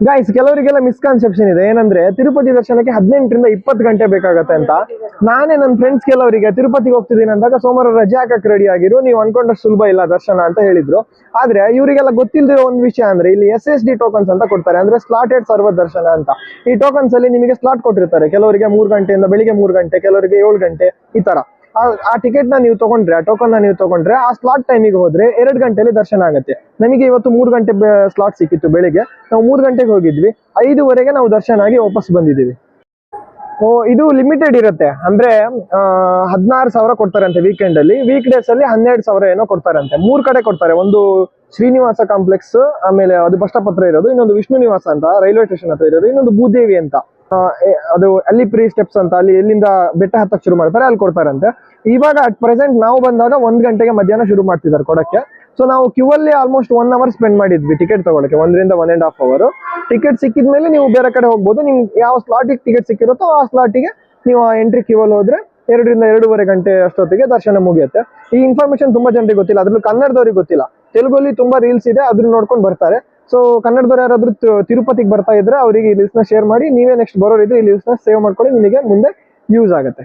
Guys, ಕೆಲವರಿಗೆಲ್ಲ misconception ಇದೆ. ಏನಂದ್ರೆ ತಿರುಪತಿ ದರ್ಶನಕ್ಕೆ 18ರಿಂದ 20 ಗಂಟೆ ಬೇಕಾಗತ್ತೆ ಅಂತ. ನಾನೇ ನನ್ನ ಫ್ರೆಂಡ್ಸ್ ಕೆಲವರಿಗೆ ತಿರುಪತಿಗೆ ಹೋಗ್ತಿದ್ದೀನಿ ಅಂದಾಗ ಸೋಮವಾರ ರಜೆ ಹಾಕಕ್ ರೆಡಿ ಆಗಿರು, ನೀವು ಅನ್ಕೊಂಡಷ್ಟು ಸುಲಭ ಇಲ್ಲ ದರ್ಶನ ಅಂತ ಹೇಳಿದ್ರು. ಆದ್ರೆ ಇವರಿಗೆಲ್ಲ ಗೊತ್ತಿಲ್ದಿರೋ ಒಂದು ವಿಷಯ ಅಂದ್ರೆ ಇಲ್ಲಿ SSD ಟೋಕನ್ಸ್ ಅಂತ ಕೊಡ್ತಾರೆ, ಅಂದ್ರೆ ಸ್ಲಾಟೆಡ್ ಸರ್ವರ್ ದರ್ಶನ ಅಂತ. ಈ ಟೋಕನ್ಸ್ ಅಲ್ಲಿ ನಿಮಗೆ ಸ್ಲಾಟ್ ಕೊಟ್ಟಿರ್ತಾರೆ, ಕೆಲವರಿಗೆ 3 ಗಂಟೆಯಿಂದ ಬೆಳಿಗ್ಗೆ 3 ಗಂಟೆ, ಕೆಲವರಿಗೆ 7 ಗಂಟೆ, ಈ ತರ. ಆ ಟಿಕೆಟ್ ನ ನೀವು ತಗೊಂಡ್ರೆ, ಆ ಟೋಕನ್ ನ ನೀವು ತಗೊಂಡ್ರೆ, ಆ ಸ್ಲಾಟ್ ಟೈಮಿಗೆ ಹೋದ್ರೆ 2 ಗಂಟೆಯಲ್ಲಿ ದರ್ಶನ ಆಗುತ್ತೆ. ನಮಗೆ ಇವತ್ತು 3 ಗಂಟೆ ಸ್ಲಾಟ್ ಸಿಕ್ಕಿತ್ತು ಬೆಳಿಗ್ಗೆ, ನಾವು 3 ಗಂಟೆಗೆ ಹೋಗಿದ್ವಿ, 5:15 ನಾವು ದರ್ಶನ ಆಗಿ ವಾಪಸ್ ಬಂದಿದ್ದೀವಿ. ಇದು ಲಿಮಿಟೆಡ್ ಇರುತ್ತೆ, ಅಂದ್ರೆ 16,000 ಕೊಡ್ತಾರಂತೆ ವೀಕೆಂಡ್ ಅಲ್ಲಿ. ವೀಕ್ ಡೇಸ್ ಅಲ್ಲಿ 12,000 ಏನೋ ಕೊಡ್ತಾರಂತೆ. 3 ಕಡೆ ಕೊಡ್ತಾರೆ, ಒಂದು ಶ್ರೀನಿವಾಸ ಕಾಂಪ್ಲೆಕ್ಸ್, ಆಮೇಲೆ ಅದು ಬಷ್ಟಪತ್ರ ಇರೋದು, ಇನ್ನೊಂದು ವಿಷ್ಣು ನಿವಾಸ ಅಂತ ರೈಲ್ವೆ ಸ್ಟೇಷನ್ ಹತ್ರ ಇರೋದು, ಇನ್ನೊಂದು ಭೂದೇವಿ ಅಂತ ಅದು ಅಲ್ಲಿಪ್ರಿ ಸ್ಟೆಪ್ಸ್ ಅಂತ, ಅಲ್ಲಿ ಎಲ್ಲಿಂದ ಬೆಟ್ಟ ಹತ್ತಕ್ಕೆ ಶುರು ಮಾಡ್ತಾರೆ ಅಲ್ಲಿ ಕೊಡ್ತಾರಂತೆ. ಇವಾಗ ಅಟ್ ಪ್ರೆಸೆಂಟ್ ನಾವು ಬಂದಾಗ 1 ಗಂಟೆಗೆ ಮಧ್ಯಾಹ್ನ ಶುರು ಮಾಡ್ತಿದ್ದಾರೆ ಕೊಡಕ್ಕೆ. ಸೊ ನಾವು ಕ್ಯೂ ಅಲ್ಲಿ ಆಲ್ಮೋಸ್ಟ್ 1 ಅವರ್ ಸ್ಪೆಂಡ್ ಮಾಡಿದ್ವಿ ಟಿಕೆಟ್ ತಗೊಳಕ್ಕೆ, 1ರಿಂದ 1.5 ಅವರ್. ಟಿಕೆಟ್ ಸಿಕ್ಕಿದ್ಮೇಲೆ ನೀವು ಬೇರೆ ಕಡೆ ಹೋಗ್ಬೋದು. ನಿಮ್ಗೆ ಯಾವ ಸ್ಲಾಟಿಗೆ ಟಿಕೆಟ್ ಸಿಕ್ಕಿರುತ್ತೋ ಆ ಸ್ಲಾಟಿಗೆ ನೀವು ಎಂಟ್ರಿ ಕ್ಯೂ ಅಲ್ಲಿ ಹೋದ್ರೆ 2ರಿಂದ 2.5 ಗಂಟೆ ಅಷ್ಟೊತ್ತಿಗೆ ದರ್ಶನ ಮುಗಿಯುತ್ತೆ. ಈ ಇನ್ಫಾರ್ಮೇಶನ್ ತುಂಬಾ ಜನರಿಗೆ ಗೊತ್ತಿಲ್ಲ, ಅದ್ರಲ್ಲಿ ಕನ್ನಡದವ್ರಿಗೆ ಗೊತ್ತಿಲ್ಲ. ತೆಲುಗಲ್ಲಿ ತುಂಬಾ ರೀಲ್ಸ್ ಇದೆ, ಅದನ್ನ ನೋಡ್ಕೊಂಡು ಬರ್ತಾರೆ. ಸೊ ಕನ್ನಡದವ್ರು ಯಾರಾದ್ರೂ ತಿರುಪತಿಗೆ ಬರ್ತಾ ಇದ್ರೆ ಅವರಿಗೆ ಈ ಲಿಸ್ಟ್ ನ ಶೇರ್ ಮಾಡಿ, ನೀವೇ ನೆಕ್ಸ್ಟ್ ಬರೋರಿದ್ರೆ ಈ ಲಿಸ್ಟ್ ನ ಸೇವ್ ಮಾಡ್ಕೊಳ್ಳಿ, ನಿಮಗೆ ಮುಂದೆ ಯೂಸ್ ಆಗುತ್ತೆ.